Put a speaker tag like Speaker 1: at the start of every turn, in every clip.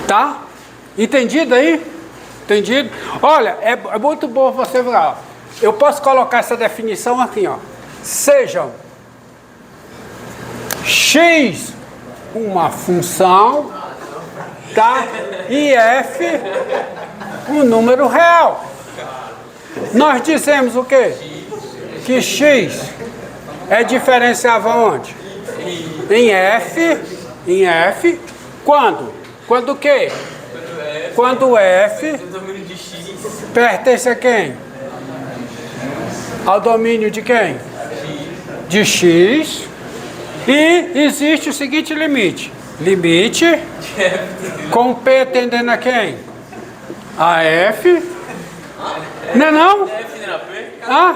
Speaker 1: Tá? Entendido aí? Entendido? Olha, é muito bom você ver. Ó. Eu posso colocar essa definição aqui, ó. Sejam x uma função, tá? E f um número real. Nós dizemos o quê? Que x é diferenciável onde? Em f, quando? Quando o quê? Quando f pertence a quem? Ao domínio de quem? De x. E existe o seguinte limite. Limite com P tendendo a quem? A f. Não é não? Ah,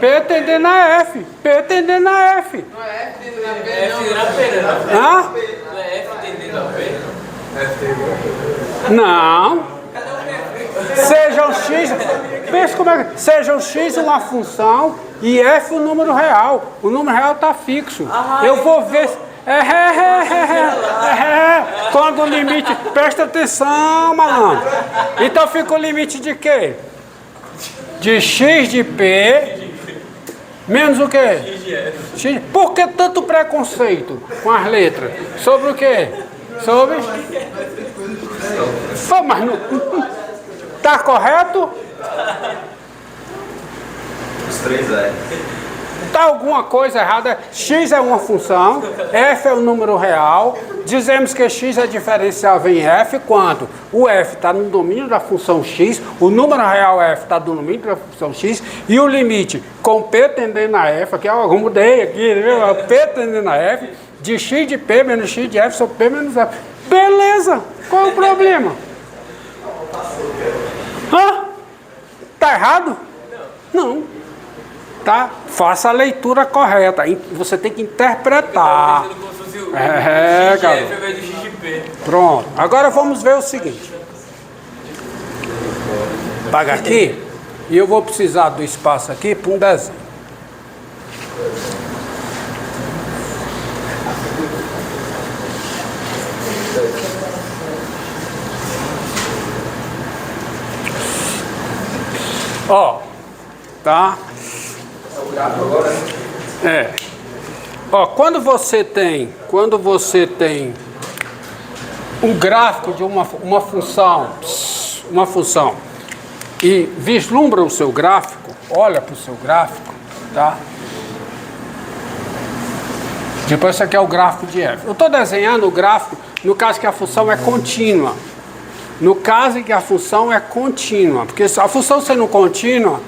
Speaker 1: P tendendo a F. P tendendo a F.
Speaker 2: Não é F tendendo a P, não.
Speaker 1: Ah?
Speaker 2: Não é F tendendo a P?
Speaker 1: Não. Sejam x, pensa como é que sejam x uma função e f um número real. O número real está fixo. Eu vou ver. Quando o limite. Presta atenção, malandro. Então fica o limite de quê? De x de p menos o quê? X. Por que tanto preconceito com as letras? Sobre o quê? Sobre. Pô, mas não. Tá correto?
Speaker 3: Os três é.
Speaker 1: Tá alguma coisa errada? X é uma função, f é um número real. Dizemos que x é diferenciável em f quando o f está no domínio da função x, o número real f está no domínio da função x e o limite com p tendendo a f, aqui eu mudei aqui, viu? P tendendo a f, de x de p menos x de f sobre p menos f. Beleza! Qual é o problema? Hã? Tá errado? Não. Tá? Faça a leitura correta. Você tem que interpretar. Cara. Pronto. Agora vamos ver o seguinte. Paga aqui. E eu vou precisar do espaço aqui para um desenho. Ó, tá? É. Ó, quando você tem um gráfico de uma função e vislumbra o seu gráfico, olha para o seu gráfico, tá? Depois isso aqui é o gráfico de f. Eu estou desenhando o gráfico no caso que a função é contínua. No caso em que a função é contínua, porque se a função sendo contínua,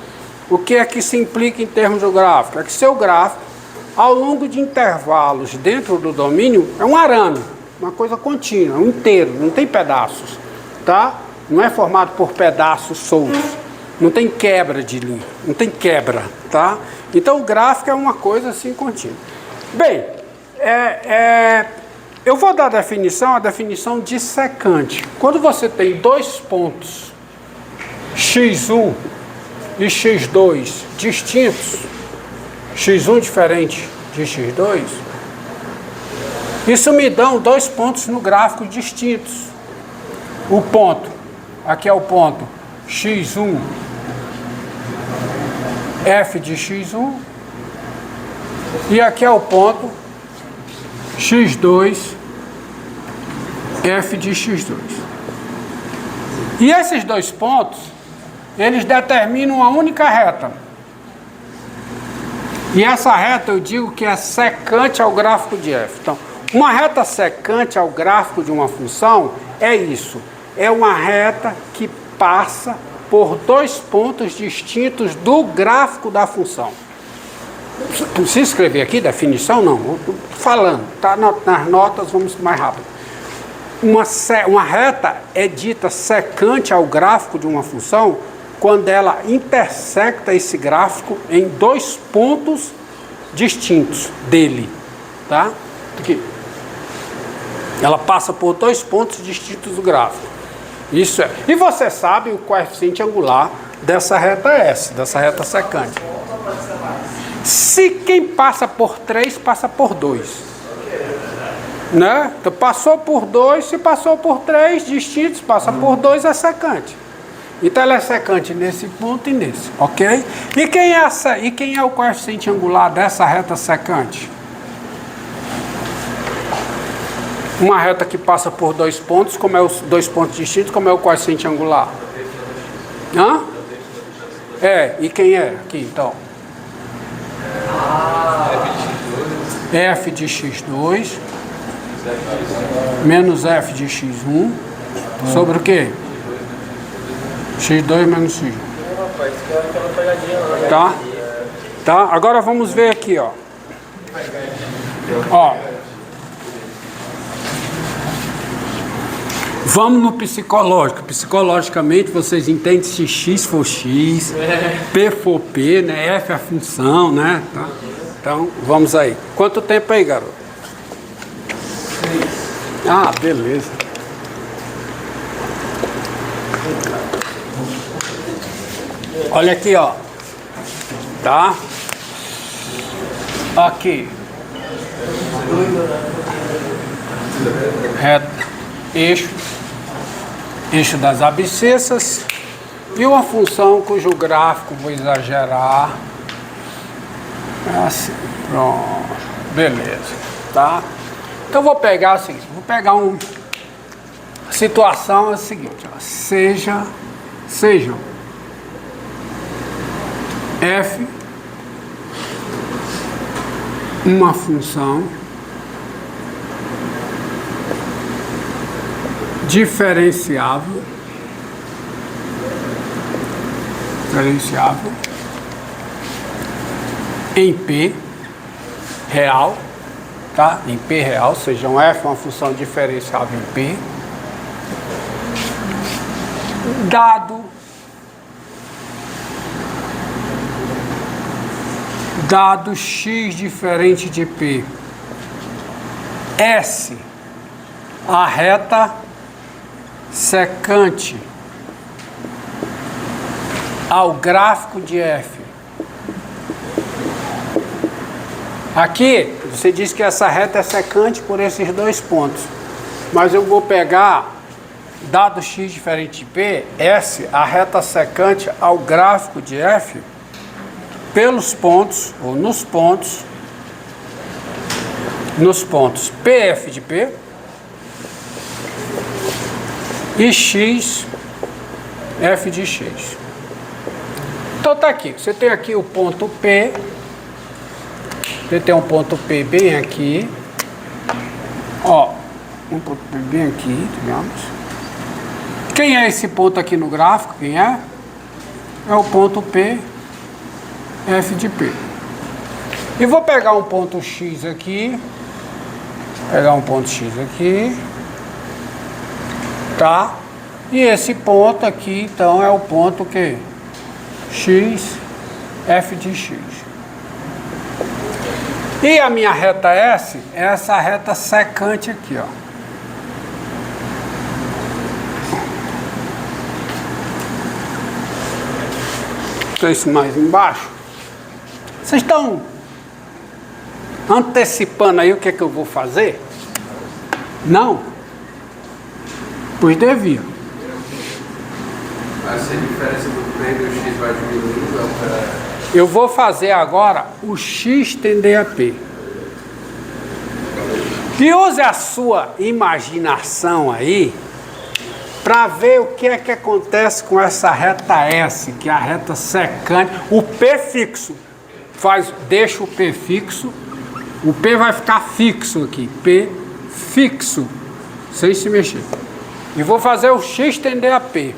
Speaker 1: o que é que se implica em termos do gráfico? É que seu gráfico, ao longo de intervalos dentro do domínio, é um arame, uma coisa contínua, um inteiro, não tem pedaços, tá? Não é formado por pedaços soltos, não tem quebra de linha, não tem quebra, tá? Então o gráfico é uma coisa assim contínua. Bem, eu vou dar a definição de secante. Quando você tem dois pontos, x1 e x2 distintos, x1 diferente de x2, isso me dão dois pontos no gráfico distintos. O ponto, aqui é o ponto x1, f de x1, e aqui é o ponto x2, f de x2. E esses dois pontos, eles determinam uma única reta. E essa reta eu digo que é secante ao gráfico de f. Então, uma reta secante ao gráfico de uma função é isso. É uma reta que passa por dois pontos distintos do gráfico da função. Precisa escrever aqui definição? Não, estou falando, tá nas notas, vamos mais rápido. Uma reta é dita secante ao gráfico de uma função quando ela intersecta esse gráfico em dois pontos distintos dele, tá? Aqui. Ela passa por dois pontos distintos do gráfico. Isso é. E você sabe o coeficiente angular dessa reta S, dessa reta secante. Se quem passa por 3, passa por 2. Né? Então passou por dois, se passou por três distintos, passa por dois, é secante. Então ela é secante nesse ponto e nesse, ok? E quem é o coeficiente angular dessa reta secante? Uma reta que passa por dois pontos, como é os dois pontos distintos, como é o coeficiente angular? Hã? E quem é aqui então? F de x2 menos f de x1 sobre o quê? x2 menos x1. Tá? Agora vamos ver aqui, ó. Vamos no psicológico. Psicologicamente vocês entendem se x for x, p for p, né? F é a função, né? Tá? Então, vamos aí. Quanto tempo aí, garoto? Ah, beleza. Olha aqui, ó. Tá? Aqui. Reta. Eixo das abscissas. E uma função cujo gráfico vou exagerar. Assim, pronto. Beleza. Tá? Então vou pegar o seguinte, a situação é a seguinte, ó, sejam f uma função diferenciável em P real, tá? Em P real, ou seja, um f é uma função diferenciável em P, dado x diferente de P, S, a reta secante ao gráfico de F. Aqui, você diz que essa reta é secante por esses dois pontos. Mas eu vou pegar, dado x diferente de P, S, a reta secante ao gráfico de F, pelos pontos, ou nos pontos PF de P e x, F de x. Então tá aqui, você tem aqui o ponto P. Você tem um ponto P bem aqui, ó, um ponto P bem aqui, digamos. Quem é esse ponto aqui no gráfico? Quem é? É o ponto P, F de P. E vou pegar um ponto X aqui, tá? E esse ponto aqui, então, é o ponto que? X, F de x. E a minha reta S é essa reta secante aqui, ó. Então, isso mais embaixo. Vocês estão antecipando aí o que é que eu vou fazer? Não? Pois devia.
Speaker 2: Vai ser a diferença do P e do X vai diminuindo.
Speaker 1: Eu vou fazer agora o X tender a P. E use a sua imaginação aí para ver o que é que acontece com essa reta S, que é a reta secante. O P fixo. Deixa o P fixo. O P vai ficar fixo aqui. P fixo. Sem se mexer. E vou fazer o X tender a P.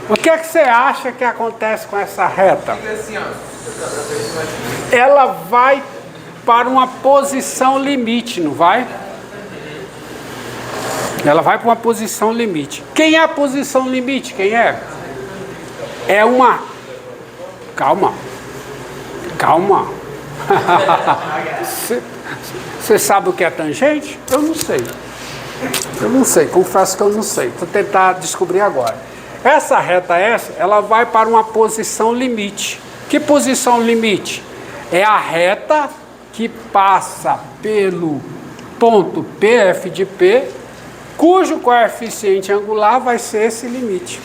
Speaker 1: O que é que você acha que acontece com essa reta? Ela vai para uma posição limite, não vai? Ela vai para uma posição limite. Quem é a posição limite? Quem é? É uma... Calma. Você sabe o que é tangente? Eu não sei, confesso que eu não sei. Vou tentar descobrir agora. Essa reta S, ela vai para uma posição limite. Que posição limite? É a reta que passa pelo ponto PF de P, cujo coeficiente angular vai ser esse limite.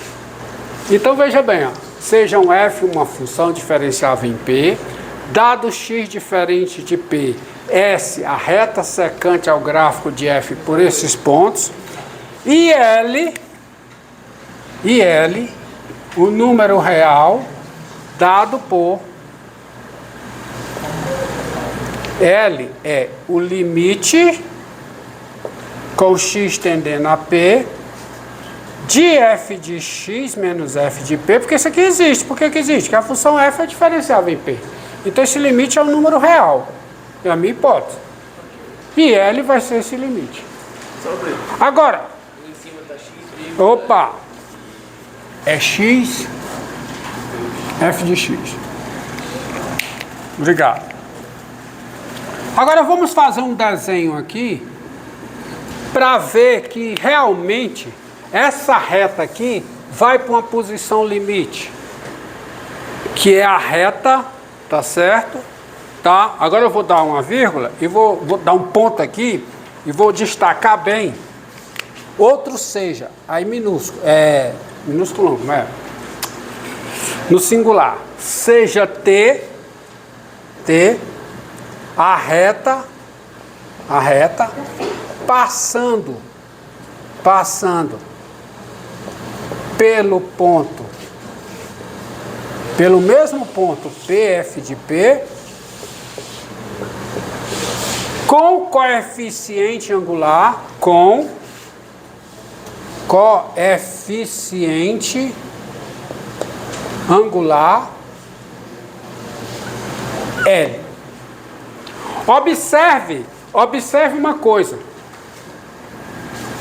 Speaker 1: Então veja bem, ó, sejam f uma função diferenciável em P, dado x diferente de P, S a reta secante ao gráfico de f por esses pontos, e L, o número real dado por L é o limite com x tendendo a P de f de x menos f de P, porque isso aqui existe. Por que existe? Porque a função f é diferenciável em P. Então esse limite é o número real. É a minha hipótese. E L vai ser esse limite. Agora, opa, é x, f de x. Obrigado. Agora vamos fazer um desenho aqui para ver que realmente essa reta aqui vai para uma posição limite, que é a reta, tá certo? Tá? Agora eu vou dar uma vírgula e vou dar um ponto aqui e vou destacar bem. Outro seja, aí minúsculo, minúsculo não, no singular, seja T, a reta passando pelo mesmo ponto PF de P, com coeficiente angular, L. Observe uma coisa.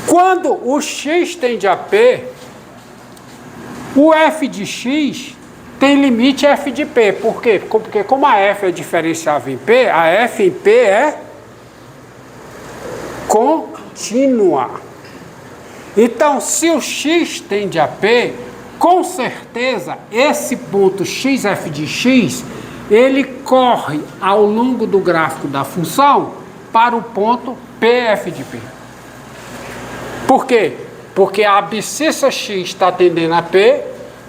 Speaker 1: Quando o x tende a P, o f de x tem limite f de P. Por quê? Porque como a f é diferenciável em P, a f em P é contínua. Então, se o x tende a P, com certeza esse ponto xf de x, ele corre ao longo do gráfico da função para o ponto PF de P. Por quê? Porque a abscissa x está tendendo a P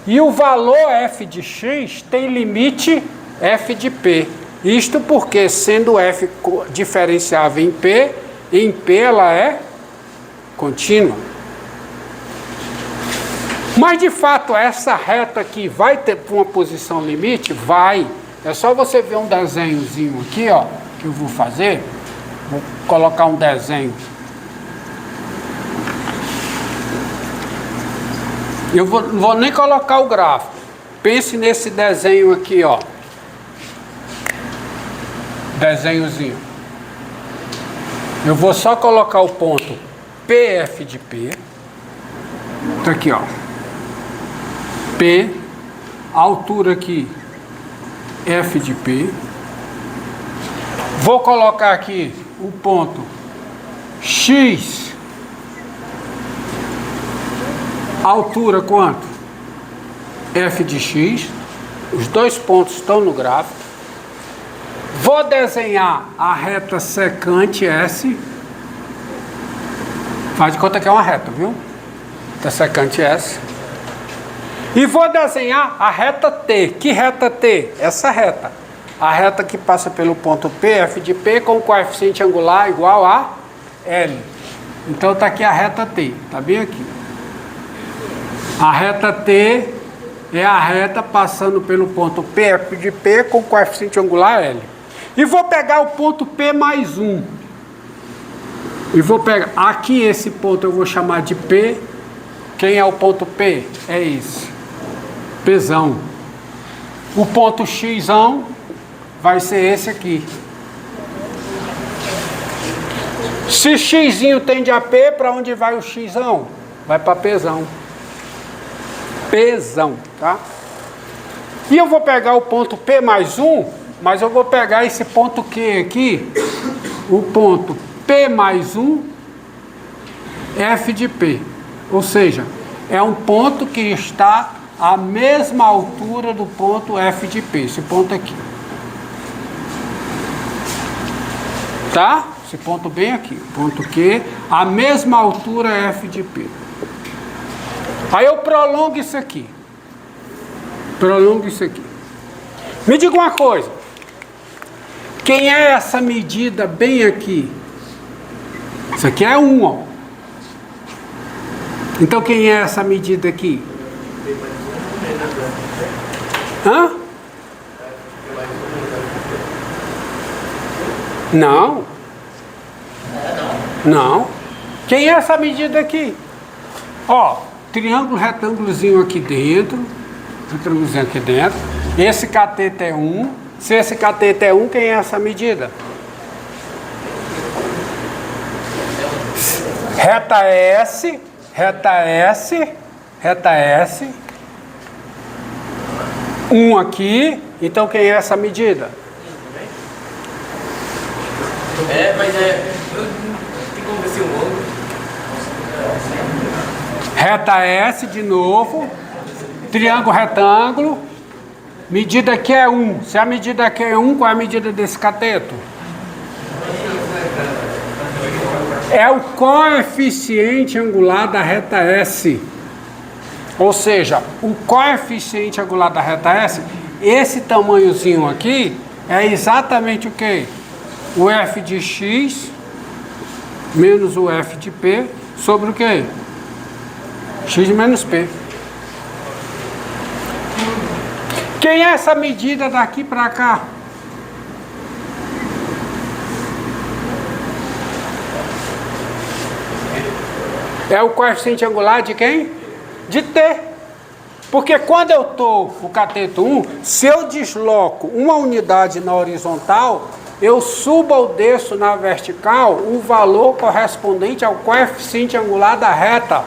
Speaker 1: e o valor f de x tem limite f de P. Isto porque, sendo f diferenciável em P ela é contínua. Mas, de fato, essa reta aqui vai ter uma posição limite? Vai. É só você ver um desenhozinho aqui, ó, que eu vou fazer. Vou colocar um desenho. Eu não vou nem colocar o gráfico. Pense nesse desenho aqui, ó. Desenhozinho. Eu vou só colocar o ponto PF de P. Tá aqui, ó. P, altura aqui, F de P. Vou colocar aqui o ponto X, altura quanto? F de X. Os dois pontos estão no gráfico. Vou desenhar a reta secante S. Faz de conta que é uma reta, viu? Reta secante S. E vou desenhar a reta T. Que reta T? Essa reta. A reta que passa pelo ponto PF de P com coeficiente angular igual a L. Então está aqui a reta T. Está bem aqui. A reta T é a reta passando pelo ponto PF de P com coeficiente angular L. E vou pegar o ponto P mais 1. E vou pegar... Aqui esse ponto eu vou chamar de P. Quem é o ponto P? É esse. Pzão. O ponto Xão vai ser esse aqui. Se Xzinho tende a P, para onde vai o Xão? Vai para Pzão. Pzão, tá? E eu vou pegar o ponto P mais 1, mas eu vou pegar esse ponto Q aqui, o ponto P mais 1, F de P. Ou seja, é um ponto que está à mesma altura do ponto F de P, esse ponto aqui. Tá? esse ponto bem aqui, ponto Q, a mesma altura f de P. Aí eu prolongo isso aqui. Prolongo isso aqui. Me diga uma coisa. Quem é essa medida bem aqui? Isso aqui é 1, ó. Então quem é essa medida aqui? Hã? Não. Não. Quem é essa medida aqui? Ó, triângulo retângulozinho aqui dentro. Retângulozinho aqui dentro. Esse cateto é 1. Se esse cateto é 1, quem é essa medida? Reta S, reta S, reta S. 1 aqui. Então quem é essa medida?
Speaker 2: Mas tem como ver se um ângulo.
Speaker 1: Reta S de novo. Triângulo retângulo. Medida aqui é 1. Se a medida aqui é 1, qual é a medida desse cateto? É o coeficiente angular da reta S. Ou seja, o coeficiente angular da reta S, esse tamanhozinho aqui, é exatamente o quê? O f de x menos o f de p sobre o quê? X menos p. Quem é essa medida daqui para cá? É o coeficiente angular de quem? De t. Porque quando eu estou no cateto 1, se eu desloco uma unidade na horizontal, eu subo ou desço na vertical o valor correspondente ao coeficiente angular da reta.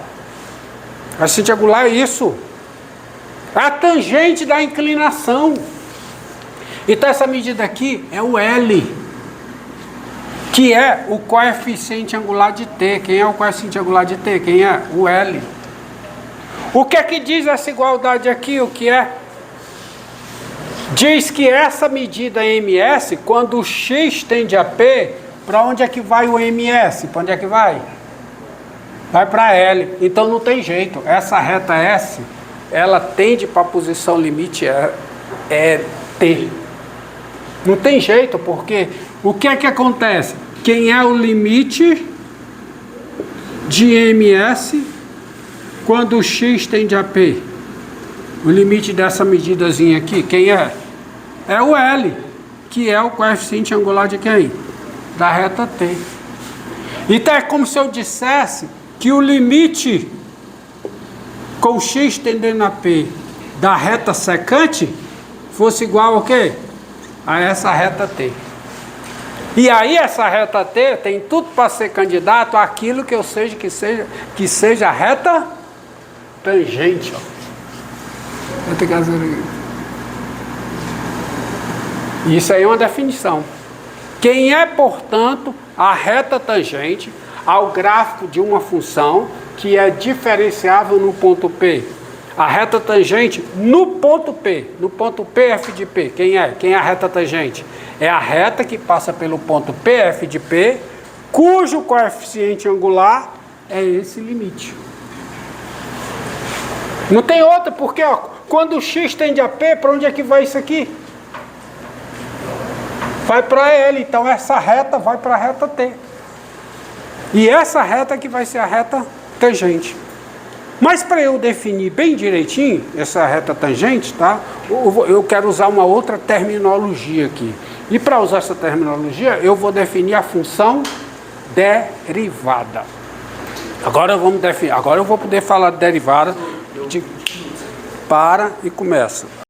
Speaker 1: O coeficiente angular é isso. A tangente da inclinação. Então essa medida aqui é o L, que é o coeficiente angular de t. Quem é o coeficiente angular de t? Quem é? O L. O que é que diz essa igualdade aqui? O que é? Diz que essa medida ms, quando o x tende a p, para onde é que vai o ms? Para onde é que vai? Vai para L. Então não tem jeito. Essa reta S, ela tende para a posição limite é T. Não tem jeito, porque o que é que acontece? Quem é o limite de ms quando o x tende a P? O limite dessa medidazinha aqui, quem é? É o L, que é o coeficiente angular de quem? Da reta T. Então é como se eu dissesse que o limite com x tendendo a P da reta secante fosse igual ao quê? A essa reta T. E aí essa reta T tem tudo para ser candidato àquilo que eu seja que seja reta tangente. Ó. Vou ter que fazer aqui. Isso aí é uma definição. Quem é, portanto, a reta tangente ao gráfico de uma função que é diferenciável no ponto P? A reta tangente no ponto P f de P. Quem é? Quem é a reta tangente? É a reta que passa pelo ponto P f de P, cujo coeficiente angular é esse limite. Não tem outra, porque ó, quando o x tende a P, para onde é que vai isso aqui? Vai para L, então essa reta vai para a reta T. E essa reta que vai ser a reta tangente. Mas para eu definir bem direitinho essa reta tangente, tá? Eu quero usar uma outra terminologia aqui. E para usar essa terminologia, eu vou definir a função derivada. Agora vamos definir. Agora eu vou poder falar de derivada. Para e começa.